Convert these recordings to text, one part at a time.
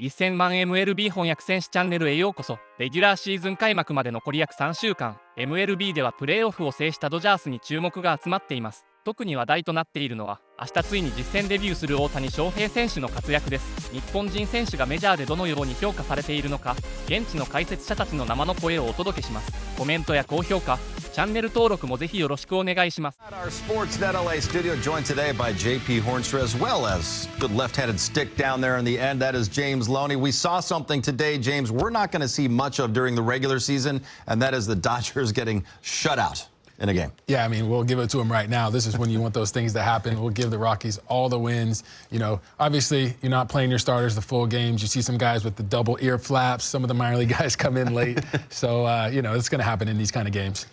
1000万 MLB 翻訳選手チャンネルへようこそ。レギュラーシーズン開幕まで残り約3週間、MLB ではプレーオフを制したドジャースに注目が集まっています。特に話題となっているのは、明日ついに実戦デビューする大谷翔平選手の活躍です。日本人選手がメジャーでどのように評価されているのか、現地の解説者たちの生の声をお届けします。コメントや高評価、チャンネル登録もぜひよろしくお願いします。Our Sportsnet LA studio joined today by JP Hornstra as well as good left-handed stick down there in the end. That is James Loney. We saw something today, James, we're not going to see much of during the regular season, and that is the Dodgers getting shut out in a game. Yeah, I mean, we'll give it to them right now. This is when you want those things to happen. We'll give the Rockies all the wins. You know, obviously, you're not playing your starters the full games. You see some guys with the double ear flaps. Some of the minor league guys come in late. So, you know, it's going to happen in these kind of games.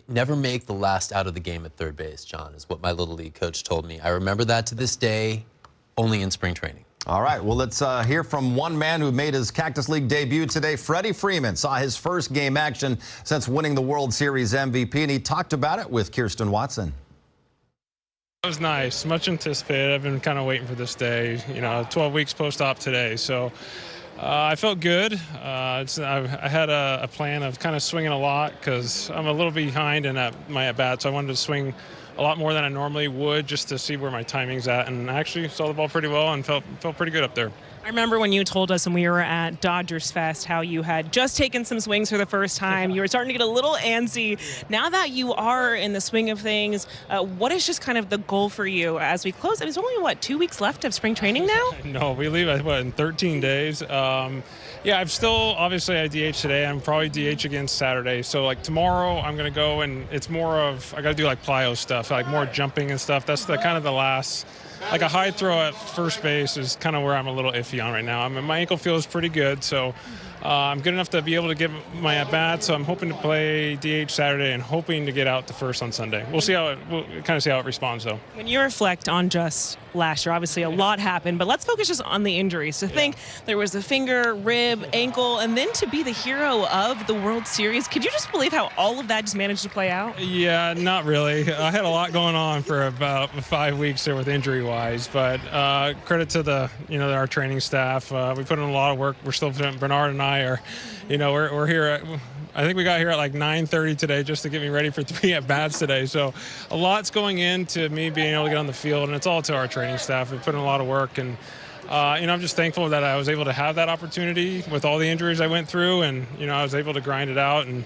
Never make the last out of the game at third base, John, is what my Little League coach told me. I remember that to this day, only in spring training. All right, well, let's hear from one man who made his Cactus League debut today. Freddie Freeman saw his first game action since winning the World Series MVP, and he talked about it with Kirsten Watson. It was nice, much anticipated. I've been kind of waiting for this day, you know, 12 weeks post-op today. So I felt good. I had a plan of kind of swinging a lot because I'm a little behind in my at-bat, so I wanted to swing a lot more than I normally would just to see where my timing's at, and I actually saw the ball pretty well and felt pretty good up there. I remember when you told us when we were at Dodgers Fest how you had just taken some swings for the first time. You were starting to get a little antsy. Now that you are in the swing of things, what is just kind of the goal for you as we close? There's only, 2 weeks left of spring training now? No, we leave, in 13 days. Yeah, I'm still, obviously I DH today. I'm probably DH again Saturday. So like tomorrow I'm going to go and it's more of, I got to do like plyo stuff, like more jumping and stuff. That's the kind of the last, like a high throw at first base is kind of where I'm a little iffy on right now. I mean, my ankle feels pretty good, so I'm good enough to be able to get my at-bat, so I'm hoping to play DH Saturday and hoping to get out the first on Sunday. We'll kind of see how it responds, though. When you reflect on just last year, obviously a lot happened, but let's focus just on the injuries. To think there was the finger, rib, ankle, and then to be the hero of the World Series. Could you just believe how all of that just managed to play out? Yeah, not really. I had a lot going on for about 5 weeks there with injury-wise, but credit to our training staff. We put in a lot of work. We're still, Bernard and I are, we're here I think we got here at like 9:30 today just to get me ready for 3 at-bats today. So a lot's going into me being able to get on the field, and it's all to our training staff. We put in a lot of work, and I'm just thankful that I was able to have that opportunity with all the injuries I went through, and I was able to grind it out, and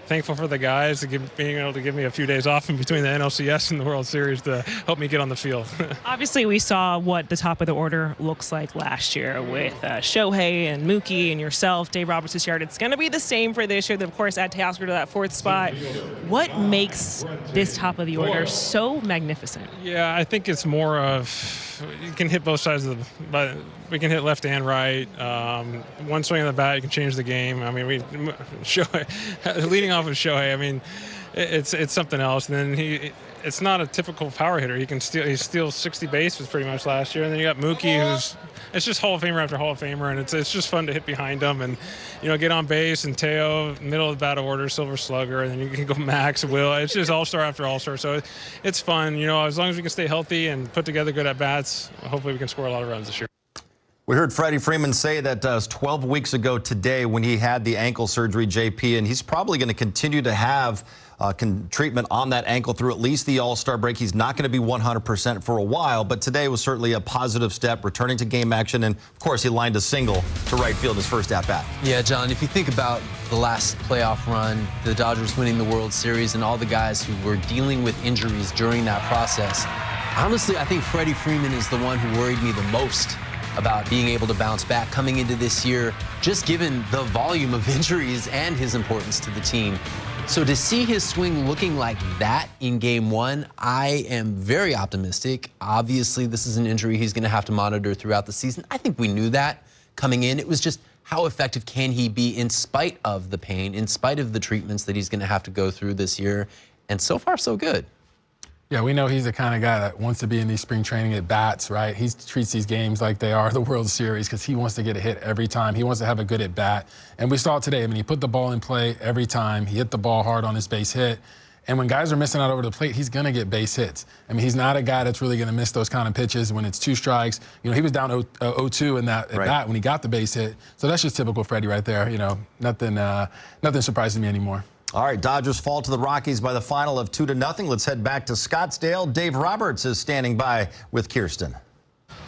thankful for the guys being able to give me a few days off in between the NLCS and the World Series to help me get on the field. Obviously, we saw what the top of the order looks like last year with Shohei and Mookie and yourself, Dave Roberts this year. It's going to be the same for this year. Of course, add Teoscar to that 4th spot. What makes this top of the order so magnificent? Yeah, I think it's more of you can hit both sides of but we can hit left and right. One swing of the bat, you can change the game. I mean, leading off with Shohei, I mean, it's something else. And then it's not a typical power hitter. He steals 60 bases pretty much last year. And then you got Mookie, it's just Hall of Famer after Hall of Famer, and it's just fun to hit behind him and get on base. And Teo, middle of the battle order, Silver Slugger, and then you can go Max, Will. It's just all-star after all-star, so it's fun. As long as we can stay healthy and put together good at-bats, hopefully we can score a lot of runs this year. We heard Freddie Freeman say that it was 12 weeks ago today when he had the ankle surgery, JP, and he's probably going to continue to have treatment on that ankle through at least the All-Star break. He's not going to be 100% for a while, but today was certainly a positive step, returning to game action, and of course he lined a single to right field his first at-bat. Yeah, John, if you think about the last playoff run, the Dodgers winning the World Series, and all the guys who were dealing with injuries during that process, honestly, I think Freddie Freeman is the one who worried me the most about being able to bounce back coming into this year, just given the volume of injuries and his importance to the team. So to see his swing looking like that in Game 1, I am very optimistic. Obviously, this is an injury he's going to have to monitor throughout the season. I think we knew that coming in. It was just how effective can he be in spite of the pain, in spite of the treatments that he's going to have to go through this year. And so far, so good. Yeah, we know he's the kind of guy that wants to be in these spring training at bats, right? He treats these games like they are the World Series because he wants to get a hit every time. He wants to have a good at bat. And we saw it today. I mean, he put the ball in play every time. He hit the ball hard on his base hit. And when guys are missing out over the plate, he's going to get base hits. I mean, he's not a guy that's really going to miss those kind of pitches when it's 2 strikes. You know, he was down 0-2 in that at bat when he got the base hit. So that's just typical Freddie right there. You know, nothing surprises me anymore. All right, Dodgers fall to the Rockies by the final of 2-0. Let's head back to Scottsdale. Dave Roberts is standing by with Kirsten.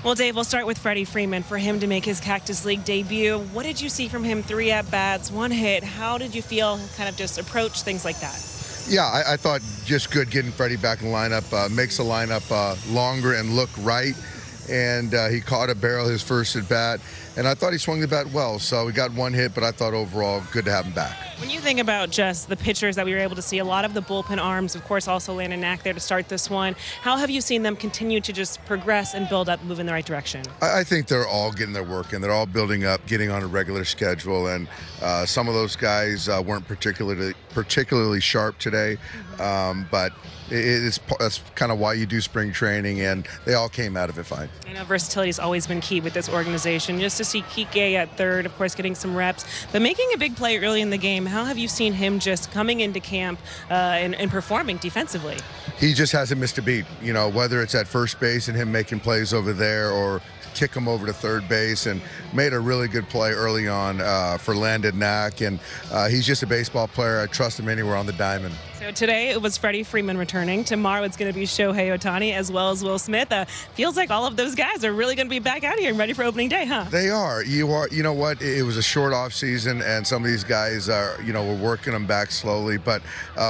Well, Dave, we'll start with Freddie Freeman. For him to make his Cactus League debut, what did you see from him? 3 at-bats, 1 hit. How did you feel kind of just approach things like that? Yeah, I thought just good getting Freddie back in the lineup. Makes the lineup longer and look right. And he caught a barrel his first at-bat. And I thought he swung the bat well. So we got 1 hit, but I thought overall good to have him back. When you think about just the pitchers that we were able to see, a lot of the bullpen arms, of course, also Landon Knack there to start this one. How have you seen them continue to just progress and build up, move in the right direction? I think they're all getting their work in. They're all building up, getting on a regular schedule. And some of those guys weren't particularly sharp today. But that's kind of why you do spring training, and they all came out of it fine. I know versatility has always been key with this organization. Just to see Kike at third, of course, getting some reps, but making a big play early in the game. How have you seen him just coming into camp and performing defensively? He just hasn't missed a beat, you know, whether it's at first base and him making plays over there or kick him over to third base, and made a really good play early on for Landon Knack. And he's just a baseball player. I trust him anywhere on the diamond. So today it was Freddie Freeman returning. Tomorrow it's going to be Shohei Ohtani as well as Will Smith. Feels like all of those guys are really going to be back out here and ready for opening day, huh? They are. You know what? It was a short off season, and some of these guys are, you know, we're working them back slowly, but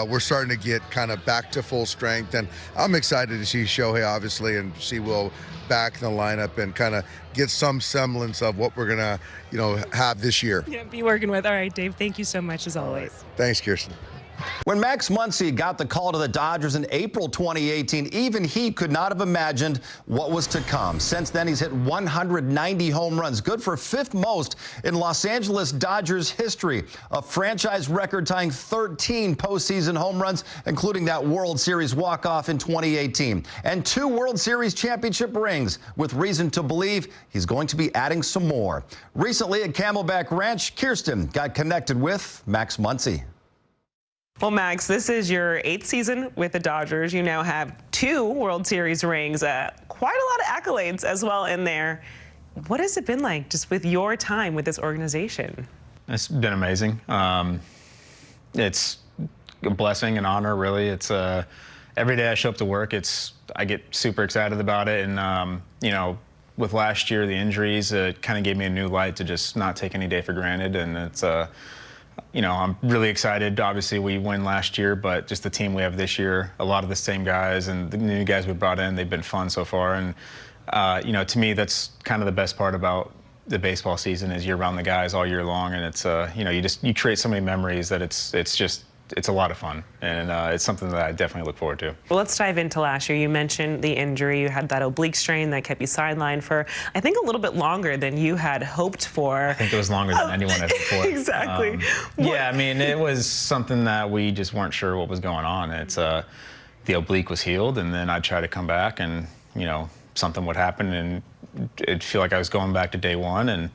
we're starting to get kind of back to full strength. And I'm excited to see Shohei, obviously, and see Will back in the lineup and kind of get some semblance of what we're going to, you know, have this year. Yeah, be working with. All right, Dave, thank you so much as always. Thanks, Kirsten. When Max Muncy got the call to the Dodgers in April 2018, even he could not have imagined what was to come. Since then, he's hit 190 home runs, good for 5th most in Los Angeles Dodgers history. A franchise record tying 13 postseason home runs, including that World Series walk-off in 2018. And 2 World Series championship rings, with reason to believe he's going to be adding some more. Recently at Camelback Ranch, Kirsten got connected with Max Muncy. Well, Max, this is your 8th season with the Dodgers. You now have 2 World Series rings, quite a lot of accolades as well in there. What has it been like just with your time with this organization? It's been amazing. It's a blessing and honor, really. It's every day I show up to work, I get super excited about it. And, you know, with last year, the injuries, it kind of gave me a new light to just not take any day for granted. And it's, you know, I'm really excited. Obviously, we won last year, but just the team we have this year, a lot of the same guys and the new guys we brought in, they've been fun so far. And, you know, to me, that's kind of the best part about the baseball season is you're around the guys all year long. And it's, you know, you create so many memories that it's a lot of fun, and it's something that I definitely look forward to. Well, let's dive into last year. You mentioned the injury. You had that oblique strain that kept you sidelined for, I think, a little bit longer than you had hoped for. I think it was longer than anyone had hoped for. Exactly. Yeah, I mean, it was something that we just weren't sure what was going on. It's the oblique was healed, and then I'd try to come back, and, you know, something would happen, and it'd feel like I was going back to day one, and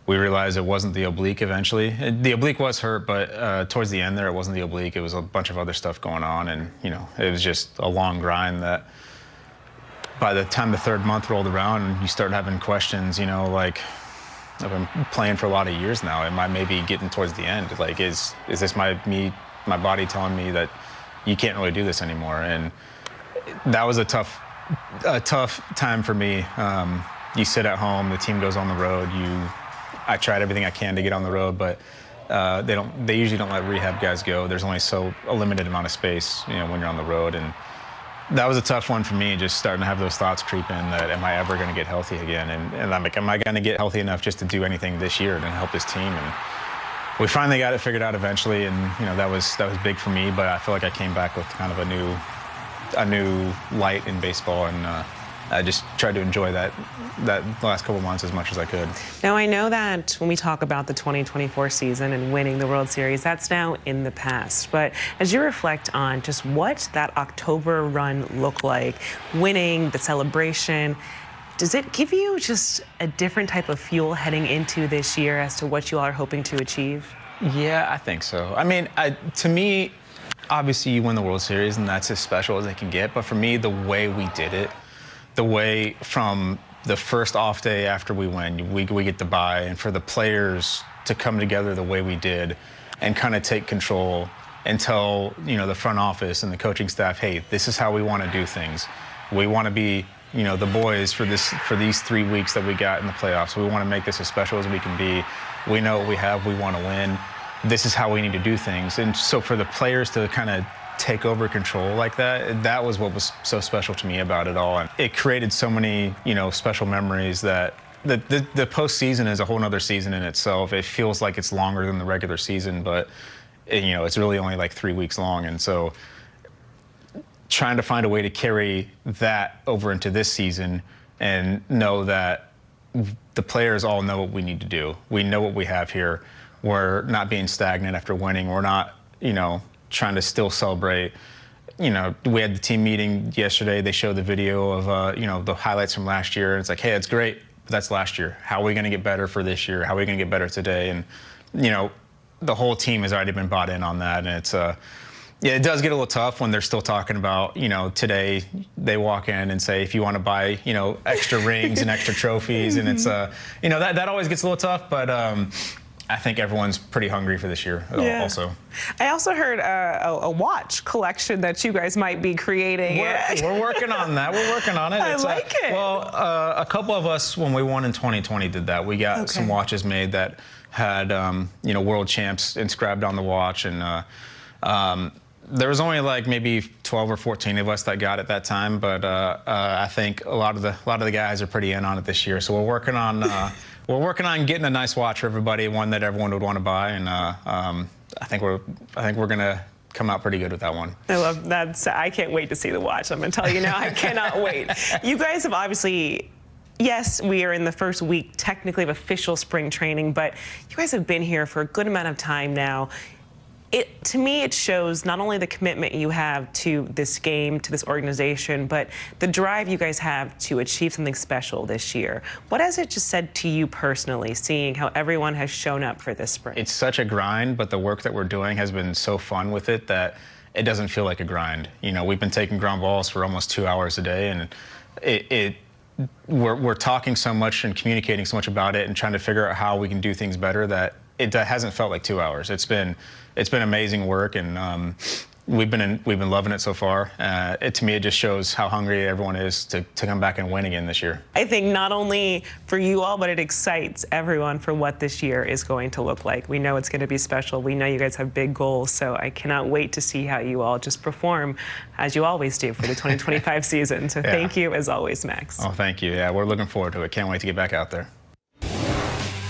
we realized it wasn't the oblique eventually. The oblique was hurt, but towards the end there, it wasn't the oblique. It was a bunch of other stuff going on, and, you know, it was just a long grind that by the time the 3rd month rolled around, you start having questions, you know, like, I've been playing for a lot of years now. Am I maybe getting towards the end? Like, is this my body telling me that you can't really do this anymore? And that was a tough time for me. You sit at home, the team goes on the road, I tried everything I can to get on the road, but they usually don't let rehab guys go. There's only a limited amount of space, you know, when you're on the road. And that was a tough one for me, just starting to have those thoughts creep in that, am I ever going to get healthy again? And I'm like, am I going to get healthy enough just to do anything this year to help this team? And we finally got it figured out eventually, and, you know, that was big for me, but I feel like I came back with kind of a new light in baseball, and I just tried to enjoy that last couple months as much as I could. Now, I know that when we talk about the 2024 season and winning the World Series, that's now in the past. But as you reflect on just what that October run looked like, winning, the celebration, does it give you just a different type of fuel heading into this year as to what you all are hoping to achieve? Yeah, I think so. I mean, to me, Obviously, you win the World Series, and that's as special as it can get. But for me, the way we did it, the way from the first off day after we win, we get to bye, and for the players to come together the way we did and kind of take control and tell, the front office and the coaching staff, hey, this is how we want to do things. We want to be, the boys for these 3 weeks that we got in the playoffs. We want to make this as special as we can be. We know what we have. We want to win. This is how we need to do things. And so for the players to kind of take over control like that was what was so special to me about it all. And it created so many, special memories that the postseason is a whole nother season in itself. It feels like it's longer than the regular season, but it's really only like 3 weeks long. And so trying to find a way to carry that over into this season and know that the players all know what we need to do. We know what we have here. We're not being stagnant after winning. We're not, trying to still celebrate. We had the team meeting yesterday. They showed the video of, the highlights from last year. It's like, hey, it's great, but that's last year. How are we going to get better for this year? How are we going to get better today? And, the whole team has already been bought in on that. And it's, it does get a little tough when they're still talking about, today they walk in and say, if you want to buy, extra rings and extra trophies. And it's, that always gets a little tough. But I think everyone's pretty hungry for this year also. I also heard a watch collection that you guys might be creating. We're working on that. We're working on it. I like it. Well, a couple of us, when we won in 2020, did that. We got some watches made that had, world champs inscribed on the watch. And there was only like maybe 12 or 14 of us that got it that time. But I think a lot of the guys are pretty in on it this year. So we're working on getting a nice watch for everybody, one that everyone would want to buy, and I think we're gonna come out pretty good with that one. I love that. I can't wait to see the watch. I'm gonna tell you now, I cannot wait. You guys have obviously, yes, we are in the first week technically of official spring training, but you guys have been here for a good amount of time now. To me, it shows not only the commitment you have to this game, to this organization, but the drive you guys have to achieve something special this year. What has it just said to you personally, seeing how everyone has shown up for this spring? It's such a grind, but the work that we're doing has been so fun with it that it doesn't feel like a grind. We've been taking ground balls for almost 2 hours a day, and we're talking so much and communicating so much about it and trying to figure out how we can do things better that it hasn't felt like 2 hours. It's been amazing work, and we've been loving it so far. To me, it just shows how hungry everyone is to come back and win again this year. I think not only for you all, but it excites everyone for what this year is going to look like. We know it's going to be special. We know you guys have big goals, so I cannot wait to see how you all just perform, as you always do, for the 2025 season. So thank you, as always, Max. Oh, thank you. Yeah, we're looking forward to it. Can't wait to get back out there.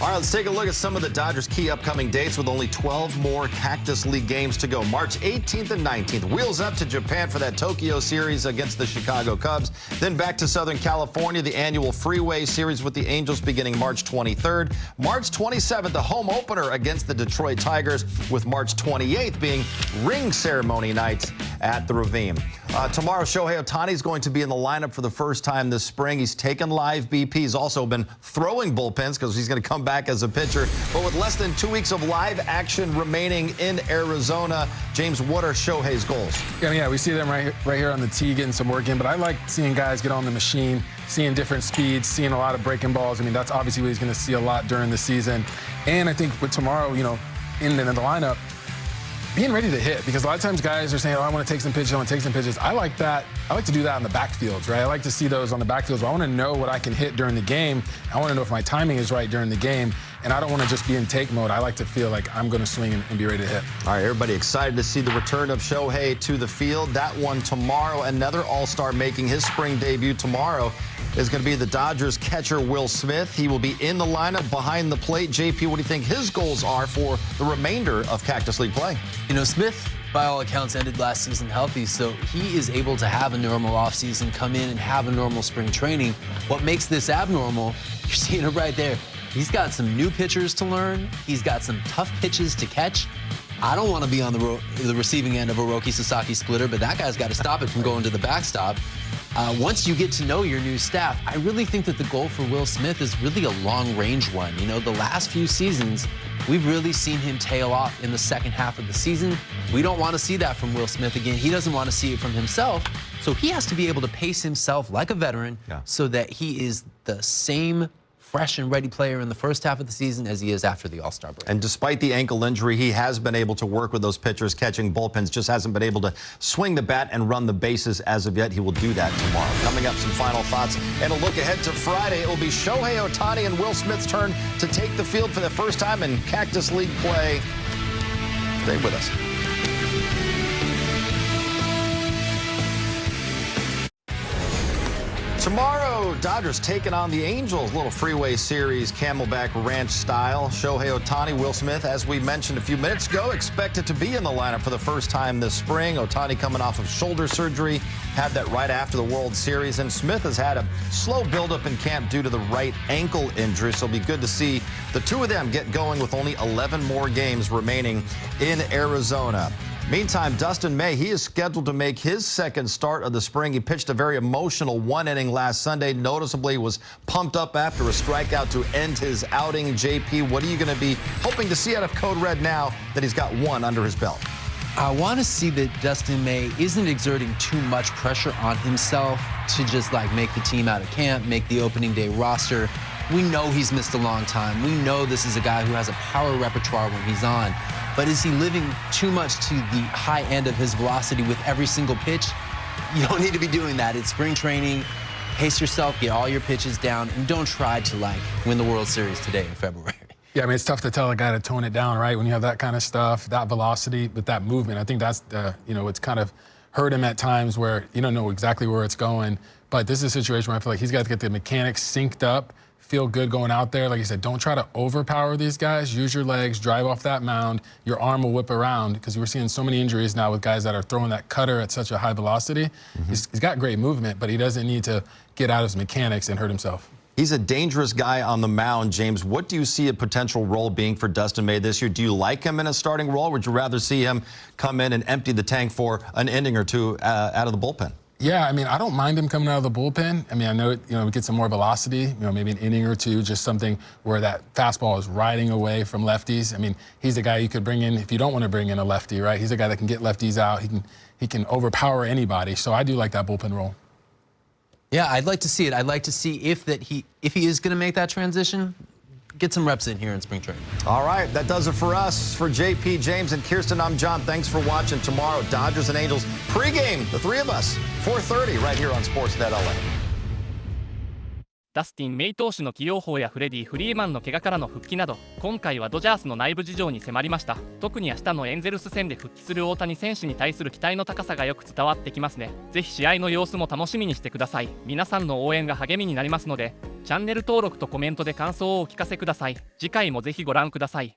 All right, let's take a look at some of the Dodgers' key upcoming dates with only 12 more Cactus League games to go. March 18th and 19th. Wheels up to Japan for that Tokyo series against the Chicago Cubs. Then back to Southern California, the annual Freeway series with the Angels beginning March 23rd. March 27th, the home opener against the Detroit Tigers, with March 28th being ring ceremony night at the Ravine. Tomorrow, Shohei Ohtani is going to be in the lineup for the first time this spring. He's taken live BP. He's also been throwing bullpens because he's going to come back as a pitcher. But with less than 2 weeks of live action remaining in Arizona, James, what are Shohei's goals? Yeah, we see them right here on the tee getting some work in. But I like seeing guys get on the machine, seeing different speeds, seeing a lot of breaking balls. I mean, that's obviously what he's going to see a lot during the season. And I think with tomorrow, in the lineup, being ready to hit, because a lot of times guys are saying, I want to take some pitches, I like that. I like to do that on the backfields, right? I like to see those on the backfields. But I want to know what I can hit during the game. I want to know if my timing is right during the game. And I don't want to just be in take mode. I like to feel like I'm going to swing and be ready to hit. All right, everybody excited to see the return of Shohei to the field. That one tomorrow. Another All-Star making his spring debut tomorrow is going to be the Dodgers catcher Will Smith. He will be in the lineup behind the plate. JP, what do you think his goals are for the remainder of Cactus League play? Smith, by all accounts, ended last season healthy, so he is able to have a normal offseason, come in and have a normal spring training. What makes this abnormal, you're seeing it right there. He's got some new pitchers to learn. He's got some tough pitches to catch. I don't want to be on the receiving end of a Roki Sasaki splitter, but that guy's got to stop it from going to the backstop. Once you get to know your new staff, I really think that the goal for Will Smith is really a long-range one. You know, the last few seasons, we've really seen him tail off in the second half of the season. We don't want to see that from Will Smith again. He doesn't want to see it from himself. So he has to be able to pace himself like a veteran so that he is the same fresh and ready player in the first half of the season as he is after the All-Star break. And despite the ankle injury, he has been able to work with those pitchers, catching bullpens, just hasn't been able to swing the bat and run the bases as of yet. He will do that tomorrow. Coming up, some final thoughts and a look ahead to Friday. It will be Shohei Ohtani and Will Smith's turn to take the field for the first time in Cactus League play. Stay with us. Tomorrow, Dodgers taking on the Angels. Little freeway series, Camelback Ranch style. Shohei Ohtani, Will Smith, as we mentioned a few minutes ago, expected to be in the lineup for the first time this spring. Ohtani coming off of shoulder surgery, had that right after the World Series. And Smith has had a slow buildup in camp due to the right ankle injury. So it'll be good to see the two of them get going with only 11 more games remaining in Arizona. Meantime, Dustin May, he is scheduled to make his second start of the spring. He pitched a very emotional one-inning last Sunday. Noticeably was pumped up after a strikeout to end his outing. JP, what are you going to be hoping to see out of Code Red now that he's got one under his belt? I want to see that Dustin May isn't exerting too much pressure on himself to just like make the team out of camp, make the opening day roster. We know he's missed a long time. We know this is a guy who has a power repertoire when he's on. But is he living too much to the high end of his velocity with every single pitch? You don't need to be doing that. It's spring training. Pace yourself, get all your pitches down, and don't try to like win the World Series today in February. Yeah, I mean, it's tough to tell a guy to tone it down, right? When you have that kind of stuff, that velocity, with that movement. I think that's, it's kind of hurt him at times where you don't know exactly where it's going. But this is a situation where I feel like he's got to get the mechanics synced up, feel good going out there. Like you said, don't try to overpower these guys. Use your legs, drive off that mound. Your arm will whip around because we're seeing so many injuries now with guys that are throwing that cutter at such a high velocity. He's got great movement, but he doesn't need to get out of his mechanics and hurt himself. He's a dangerous guy on the mound, James. What do you see a potential role being for Dustin May this year? Do you like him in a starting role, or would you rather see him come in and empty the tank for an inning or two out of the bullpen? Yeah, I mean, I don't mind him coming out of the bullpen. I mean, I know, we get some more velocity, maybe an inning or two, just something where that fastball is riding away from lefties. I mean, he's the guy you could bring in if you don't want to bring in a lefty, right? He's a guy that can get lefties out. He can overpower anybody. So I do like that bullpen role. Yeah, I'd like to see it. I'd like to see if he is going to make that transition, get some reps in here in spring training. All right, that does it for us. For JP, James, and Kirsten, I'm John. Thanks for watching. Tomorrow, Dodgers and Angels pregame, the three of us, 4:30 right here on Sportsnet LA. ダスティン・メイ投手の起用法やフレディ・フリーマンの怪我からの復帰など、今回はドジャースの内部事情に迫りました。特に明日のエンゼルス戦で復帰する大谷選手に対する期待の高さがよく伝わってきますね。ぜひ試合の様子も楽しみにしてください。皆さんの応援が励みになりますので、チャンネル登録とコメントで感想をお聞かせください。次回もぜひご覧ください。